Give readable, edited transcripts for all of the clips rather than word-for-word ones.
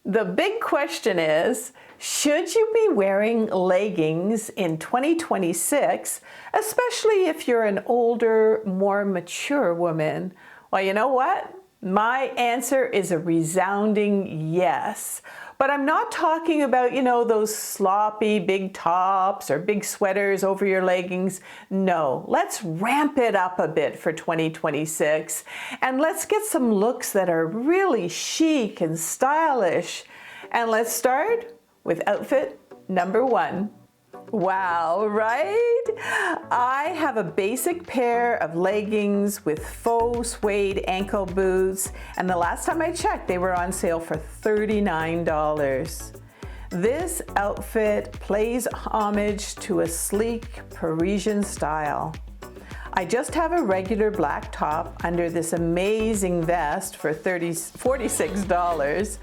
The big question is, should you be wearing leggings in 2026, especially if you're an older, more mature woman? Well, you know what? My answer is a resounding yes. But I'm not talking about, those sloppy big tops or big sweaters over your leggings. No, let's ramp it up a bit for 2026. And let's get some looks that are really chic and stylish. And let's start with outfit number 1. Wow, right? I have a basic pair of leggings with faux suede ankle boots, and the last time I checked, they were on sale for $39. This outfit pays homage to a sleek Parisian style. I just have a regular black top under this amazing vest for $46,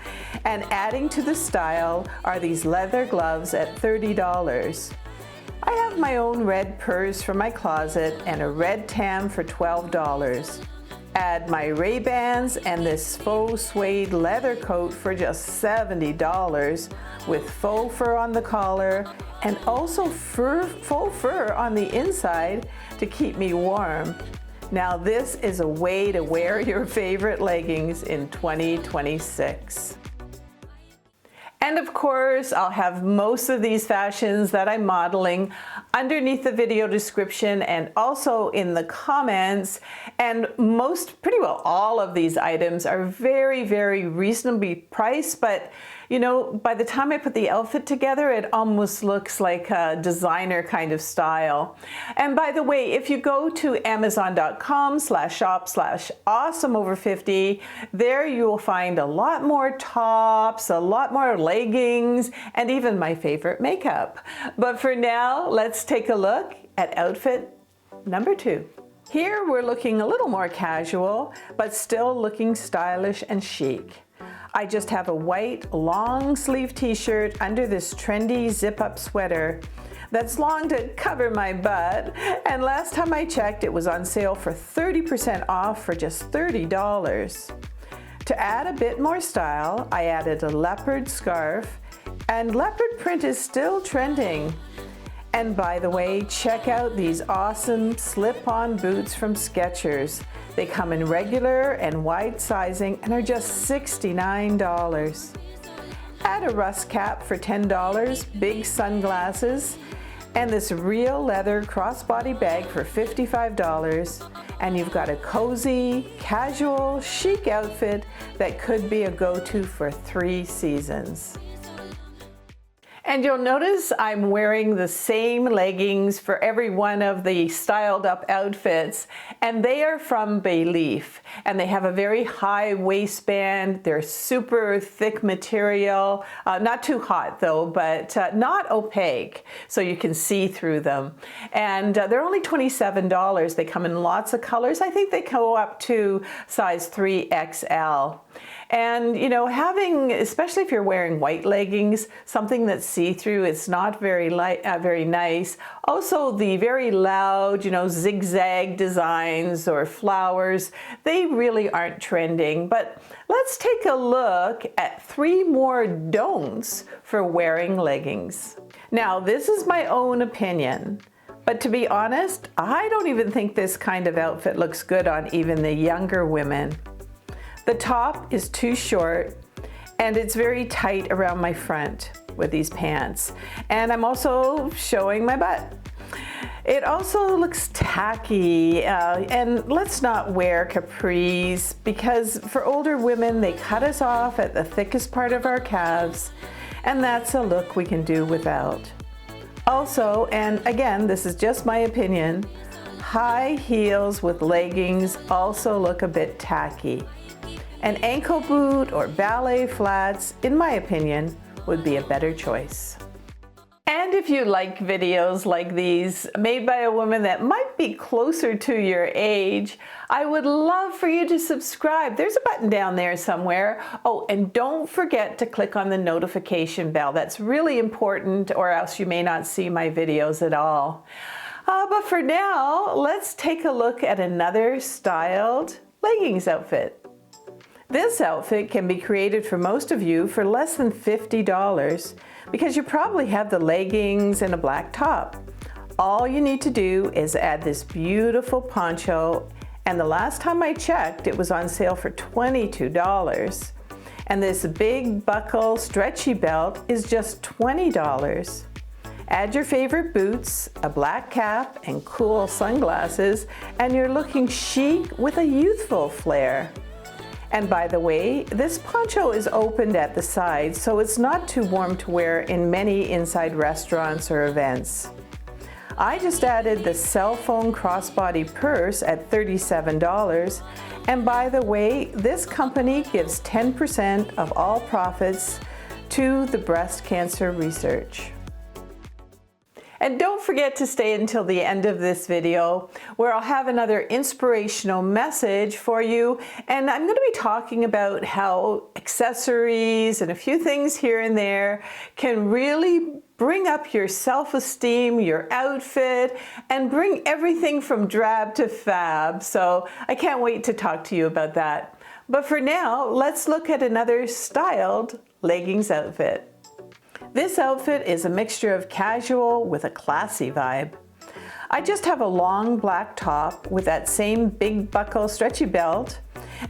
and adding to the style are these leather gloves at $30. I have my own red purse for my closet and a red tam for $12. Add my Ray-Bans and this faux suede leather coat for just $70 with faux fur on the collar and also faux fur on the inside to keep me warm. Now this is a way to wear your favorite leggings in 2026. And of course, I'll have most of these fashions that I'm modeling underneath the video description and also in the comments. And pretty well all of these items are very, very reasonably priced, but by the time I put the outfit together, it almost looks like a designer kind of style. And by the way, if you go to amazon.com/shop/awesomeover50, there you will find a lot more tops, a lot more leggings, and even my favorite makeup. But for now, let's take a look at outfit number 2. Here we're looking a little more casual, but still looking stylish and chic. I just have a white long sleeve t-shirt under this trendy zip-up sweater that's long to cover my butt, and last time I checked it was on sale for 30% off for just $30. To add a bit more style, I added a leopard scarf, and leopard print is still trending. And by the way, check out these awesome slip-on boots from Skechers. They come in regular and wide sizing and are just $69. Add a rust cap for $10, big sunglasses, and this real leather crossbody bag for $55. And you've got a cozy, casual, chic outfit that could be a go-to for 3 seasons. And you'll notice I'm wearing the same leggings for every one of the styled up outfits, and they are from Bayleaf, and they have a very high waistband. They're super thick material, not too hot though, but not opaque, so you can see through them. And they're only $27. They come in lots of colors. I think they go up to size 3XL. And having, especially if you're wearing white leggings, something that's see-through, it's not very nice. Also, the very loud, zigzag designs or flowers, they really aren't trending. But let's take a look at 3 more don'ts for wearing leggings. Now, this is my own opinion, but to be honest, I don't even think this kind of outfit looks good on even the younger women. The top is too short and it's very tight around my front with these pants. And I'm also showing my butt. It also looks tacky, and let's not wear capris because for older women, they cut us off at the thickest part of our calves, and that's a look we can do without. Also, and again, this is just my opinion, high heels with leggings also look a bit tacky. An ankle boot or ballet flats, in my opinion, would be a better choice. And if you like videos like these made by a woman that might be closer to your age, I would love for you to subscribe. There's a button down there somewhere. Oh, and don't forget to click on the notification bell. That's really important, or else you may not see my videos at all. But for now, let's take a look at another styled leggings outfit. This outfit can be created for most of you for less than $50 because you probably have the leggings and a black top. All you need to do is add this beautiful poncho, and the last time I checked it was on sale for $22. And this big buckle stretchy belt is just $20. Add your favorite boots, a black cap, and cool sunglasses, and you're looking chic with a youthful flair. And by the way, this poncho is opened at the sides, so it's not too warm to wear in many inside restaurants or events. I just added the cell phone crossbody purse at $37. And by the way, this company gives 10% of all profits to the breast cancer research. And don't forget to stay until the end of this video where I'll have another inspirational message for you. And I'm going to be talking about how accessories and a few things here and there can really bring up your self-esteem, your outfit, and bring everything from drab to fab. So I can't wait to talk to you about that. But for now, let's look at another styled leggings outfit. This outfit is a mixture of casual with a classy vibe. I just have a long black top with that same big buckle stretchy belt,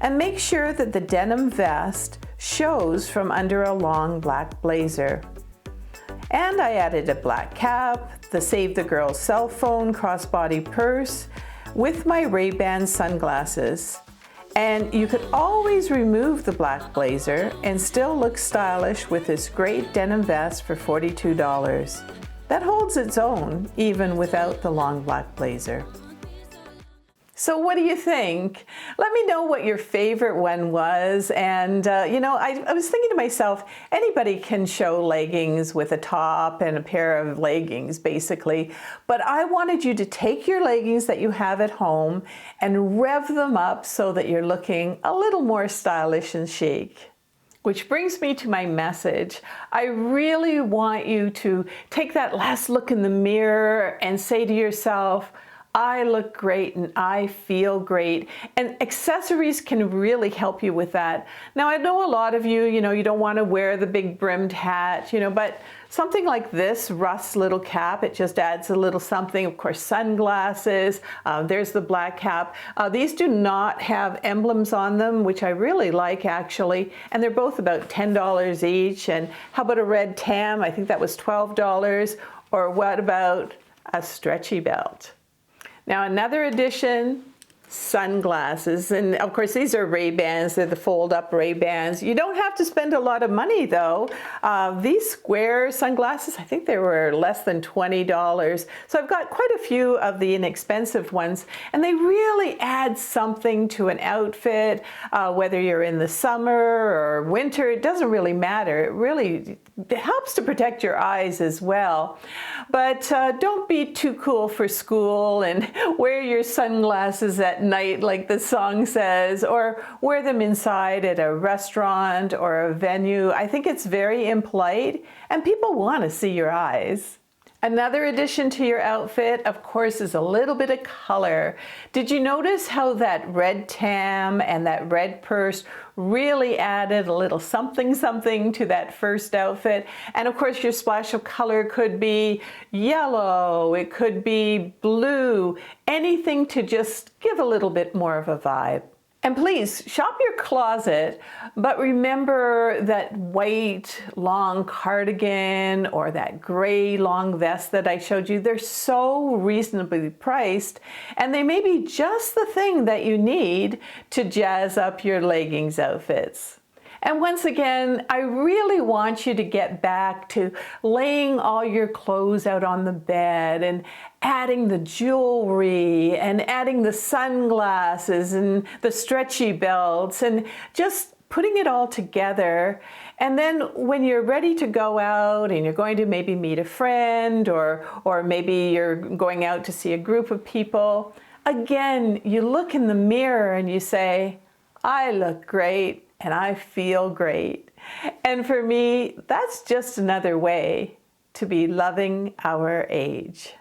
and make sure that the denim vest shows from under a long black blazer. And I added a black cap, the Save the Girls cell phone crossbody purse with my Ray-Ban sunglasses. And you could always remove the black blazer and still look stylish with this great denim vest for $42. That holds its own even without the long black blazer. So what do you think? Let me know what your favorite one was. And I was thinking to myself, anybody can show leggings with a top and a pair of leggings basically, but I wanted you to take your leggings that you have at home and rev them up so that you're looking a little more stylish and chic. Which brings me to my message. I really want you to take that last look in the mirror and say to yourself, I look great and I feel great. And accessories can really help you with that. Now I know a lot of you, you don't want to wear the big brimmed hat, but something like this Russ little cap, it just adds a little something. Of course, sunglasses, there's the black cap. These do not have emblems on them, which I really like actually. And they're both about $10 each. And how about a red tam? I think that was $12. Or what about a stretchy belt? Now another addition, sunglasses. And of course these are Ray-Bans, they're the fold-up Ray-Bans. You don't have to spend a lot of money though. These square sunglasses, I think they were less than $20. So I've got quite a few of the inexpensive ones, and they really add something to an outfit, whether you're in the summer or winter, it doesn't really matter. It really helps to protect your eyes as well. But don't be too cool for school and wear your sunglasses at night like the song says, or wear them inside at a restaurant or a venue. I think it's very impolite and people want to see your eyes. Another addition to your outfit, of course, is a little bit of color. Did you notice how that red tam and that red purse really added a little something something to that first outfit? And of course, your splash of color could be yellow, it could be blue, anything to just give a little bit more of a vibe. And please shop your closet, but remember that white long cardigan or that gray long vest that I showed you. They're so reasonably priced, and they may be just the thing that you need to jazz up your leggings outfits. And once again, I really want you to get back to laying all your clothes out on the bed and adding the jewelry and adding the sunglasses and the stretchy belts and just putting it all together. And then when you're ready to go out and you're going to maybe meet a friend or maybe you're going out to see a group of people, again, you look in the mirror and you say, I look great and I feel great. And for me, that's just another way to be loving our age.